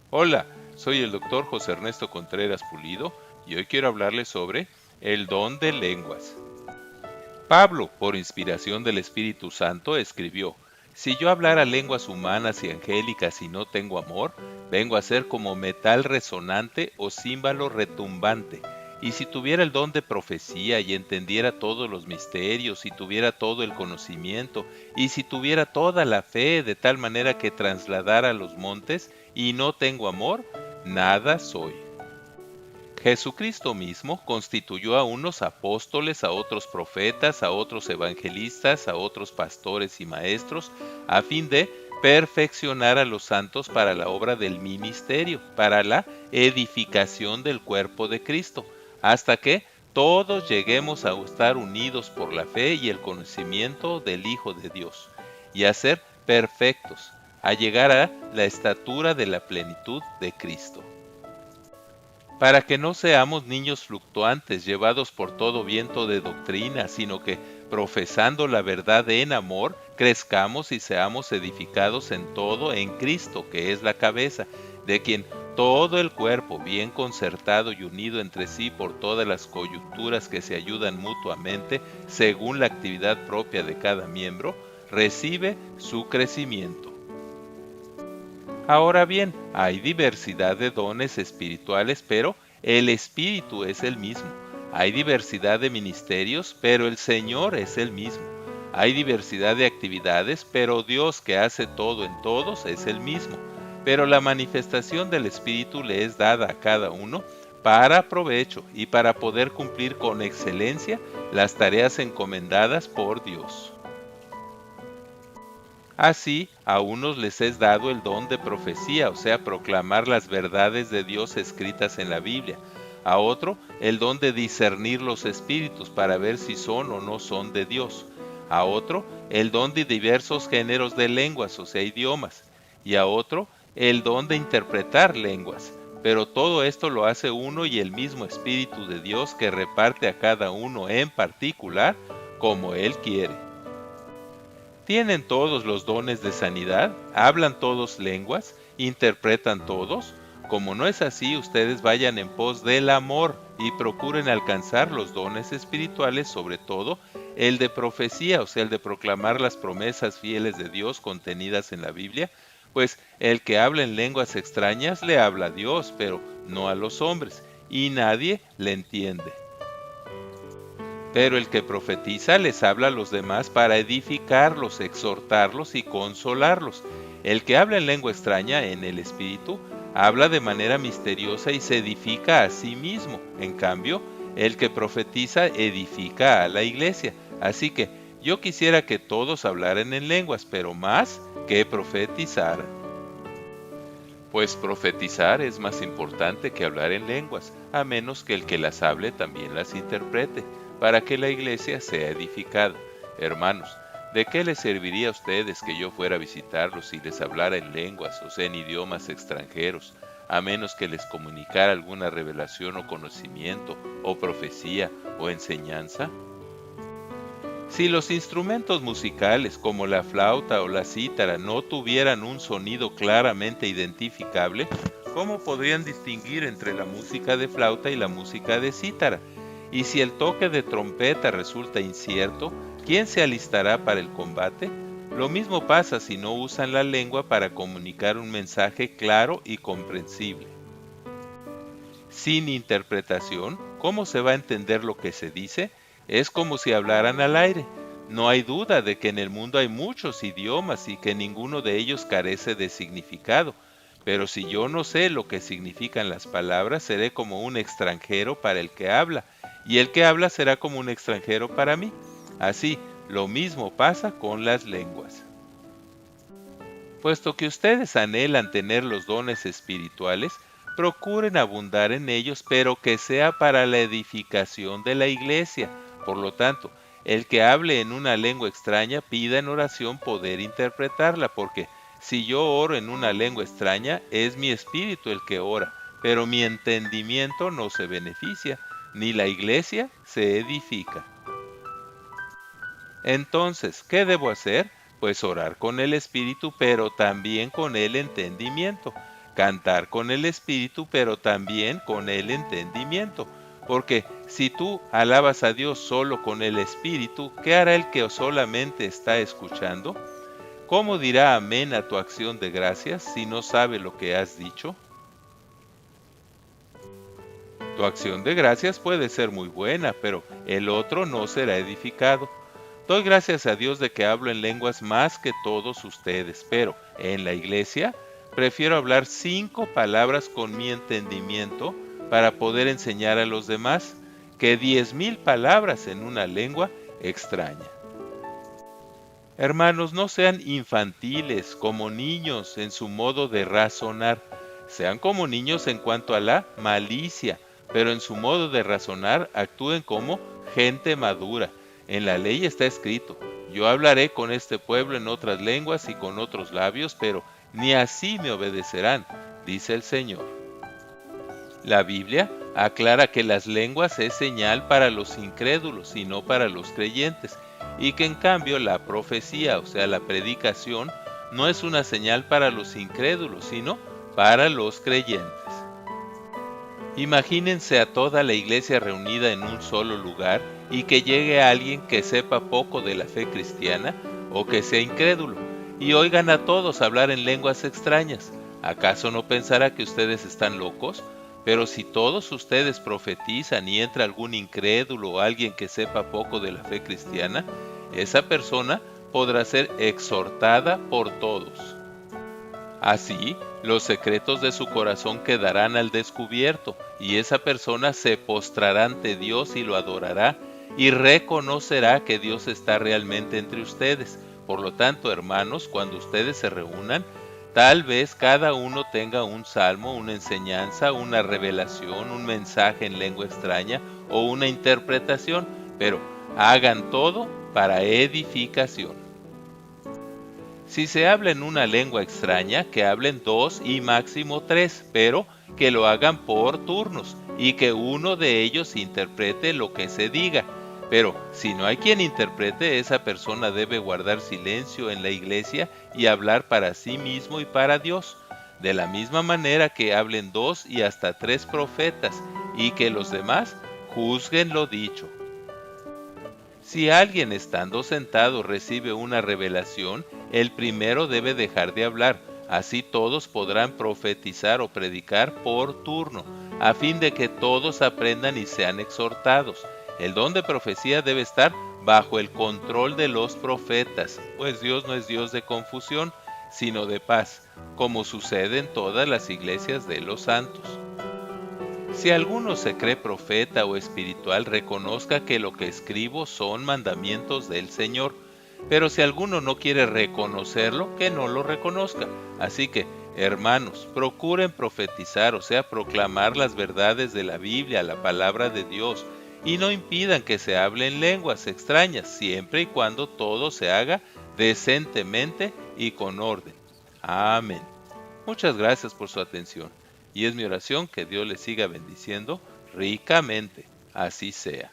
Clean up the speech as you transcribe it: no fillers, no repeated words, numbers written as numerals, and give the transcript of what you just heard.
Hola, soy el doctor José Ernesto Contreras Pulido y hoy quiero hablarles sobre el don de lenguas. Pablo, por inspiración del Espíritu Santo, escribió: Si yo hablara lenguas humanas y angélicas y no tengo amor, vengo a ser como metal resonante o címbalo retumbante. Y si tuviera el don de profecía y entendiera todos los misterios, y tuviera todo el conocimiento, y si tuviera toda la fe de tal manera que trasladara los montes, y no tengo amor, nada soy. Jesucristo mismo constituyó a unos apóstoles, a otros profetas, a otros evangelistas, a otros pastores y maestros, a fin de perfeccionar a los santos para la obra del ministerio, para la edificación del cuerpo de Cristo, hasta que todos lleguemos a estar unidos por la fe y el conocimiento del Hijo de Dios, y a ser perfectos, a llegar a la estatura de la plenitud de Cristo, para que no seamos niños fluctuantes llevados por todo viento de doctrina, sino que, profesando la verdad en amor, crezcamos y seamos edificados en todo en Cristo, que es la cabeza, de quien todo el cuerpo, bien concertado y unido entre sí por todas las coyunturas que se ayudan mutuamente, según la actividad propia de cada miembro, recibe su crecimiento. Ahora bien, hay diversidad de dones espirituales, pero el Espíritu es el mismo. Hay diversidad de ministerios, pero el Señor es el mismo. Hay diversidad de actividades, pero Dios, que hace todo en todos, es el mismo. Pero la manifestación del Espíritu le es dada a cada uno para provecho y para poder cumplir con excelencia las tareas encomendadas por Dios. Así, a unos les es dado el don de profecía, o sea, proclamar las verdades de Dios escritas en la Biblia. A otro, el don de discernir los espíritus para ver si son o no son de Dios. A otro, el don de diversos géneros de lenguas, o sea, idiomas. Y a otro, el don de interpretar lenguas. Pero todo esto lo hace uno y el mismo Espíritu de Dios, que reparte a cada uno en particular como Él quiere. ¿Tienen todos los dones de sanidad? ¿Hablan todos lenguas? ¿Interpretan todos? Como no es así, ustedes vayan en pos del amor y procuren alcanzar los dones espirituales, sobre todo el de profecía, o sea, el de proclamar las promesas fieles de Dios contenidas en la Biblia, pues el que habla en lenguas extrañas le habla a Dios, pero no a los hombres, y nadie le entiende. Pero el que profetiza les habla a los demás para edificarlos, exhortarlos y consolarlos. El que habla en lengua extraña, en el Espíritu, habla de manera misteriosa y se edifica a sí mismo. En cambio, el que profetiza edifica a la iglesia. Así que yo quisiera que todos hablaran en lenguas, pero más que profetizaran. Pues profetizar es más importante que hablar en lenguas, a menos que el que las hable también las interprete, para que la iglesia sea edificada. Hermanos, ¿de qué les serviría a ustedes que yo fuera a visitarlos y les hablara en lenguas, o sea, en idiomas extranjeros, a menos que les comunicara alguna revelación o conocimiento, o profecía, o enseñanza? Si los instrumentos musicales como la flauta o la cítara no tuvieran un sonido claramente identificable, ¿cómo podrían distinguir entre la música de flauta y la música de cítara? Y si el toque de trompeta resulta incierto, ¿quién se alistará para el combate? Lo mismo pasa si no usan la lengua para comunicar un mensaje claro y comprensible. Sin interpretación, ¿cómo se va a entender lo que se dice? Es como si hablaran al aire. No hay duda de que en el mundo hay muchos idiomas y que ninguno de ellos carece de significado. Pero si yo no sé lo que significan las palabras, seré como un extranjero para el que habla, y el que habla será como un extranjero para mí. Así, lo mismo pasa con las lenguas. Puesto que ustedes anhelan tener los dones espirituales, procuren abundar en ellos, pero que sea para la edificación de la iglesia. Por lo tanto, el que hable en una lengua extraña pida en oración poder interpretarla, porque si yo oro en una lengua extraña, es mi espíritu el que ora, pero mi entendimiento no se beneficia, ni la iglesia se edifica. Entonces, ¿qué debo hacer? Pues orar con el espíritu, pero también con el entendimiento. cantar con el espíritu, pero también con el entendimiento. Porque si tú alabas a Dios solo con el espíritu, ¿qué hará el que solamente está escuchando? ¿Cómo dirá amén a tu acción de gracias si no sabe lo que has dicho? Tu acción de gracias puede ser muy buena, pero el otro no será edificado. Doy gracias a Dios de que hablo en lenguas más que todos ustedes, pero en la iglesia prefiero hablar 5 palabras con mi entendimiento para poder enseñar a los demás que 10,000 palabras en una lengua extraña. Hermanos, no sean infantiles como niños en su modo de razonar. Sean como niños en cuanto a la malicia, pero en su modo de razonar actúen como gente madura. En la ley está escrito: yo hablaré con este pueblo en otras lenguas y con otros labios, pero ni así me obedecerán, dice el Señor. La Biblia aclara que las lenguas es señal para los incrédulos y no para los creyentes, y que en cambio la profecía, o sea, la predicación, no es una señal para los incrédulos, sino para los creyentes. Imagínense a toda la iglesia reunida en un solo lugar y que llegue alguien que sepa poco de la fe cristiana o que sea incrédulo, y oigan a todos hablar en lenguas extrañas. ¿Acaso no pensará que ustedes están locos? Pero si todos ustedes profetizan y entra algún incrédulo o alguien que sepa poco de la fe cristiana, esa persona podrá ser exhortada por todos. Así, los secretos de su corazón quedarán al descubierto, y esa persona se postrará ante Dios y lo adorará, y reconocerá que Dios está realmente entre ustedes. Por lo tanto, hermanos, cuando ustedes se reúnan, tal vez cada uno tenga un salmo, una enseñanza, una revelación, un mensaje en lengua extraña o una interpretación, pero hagan todo para edificación. Si se habla en una lengua extraña, que hablen 2 y máximo 3, pero que lo hagan por turnos y que uno de ellos interprete lo que se diga. Pero si no hay quien interprete, esa persona debe guardar silencio en la iglesia y hablar para sí mismo y para Dios. De la misma manera que hablen 2 y hasta 3 profetas, y que los demás juzguen lo dicho. Si alguien estando sentado recibe una revelación, el primero debe dejar de hablar, así todos podrán profetizar o predicar por turno, a fin de que todos aprendan y sean exhortados. El don de profecía debe estar bajo el control de los profetas, pues Dios no es Dios de confusión, sino de paz, como sucede en todas las iglesias de los santos. Si alguno se cree profeta o espiritual, reconozca que lo que escribo son mandamientos del Señor. Pero si alguno no quiere reconocerlo, que no lo reconozca. Así que, hermanos, procuren profetizar, o sea, proclamar las verdades de la Biblia, la palabra de Dios, y no impidan que se hable en lenguas extrañas, siempre y cuando todo se haga decentemente y con orden. Amén. Muchas gracias por su atención. Y es mi oración que Dios les siga bendiciendo ricamente. Así sea.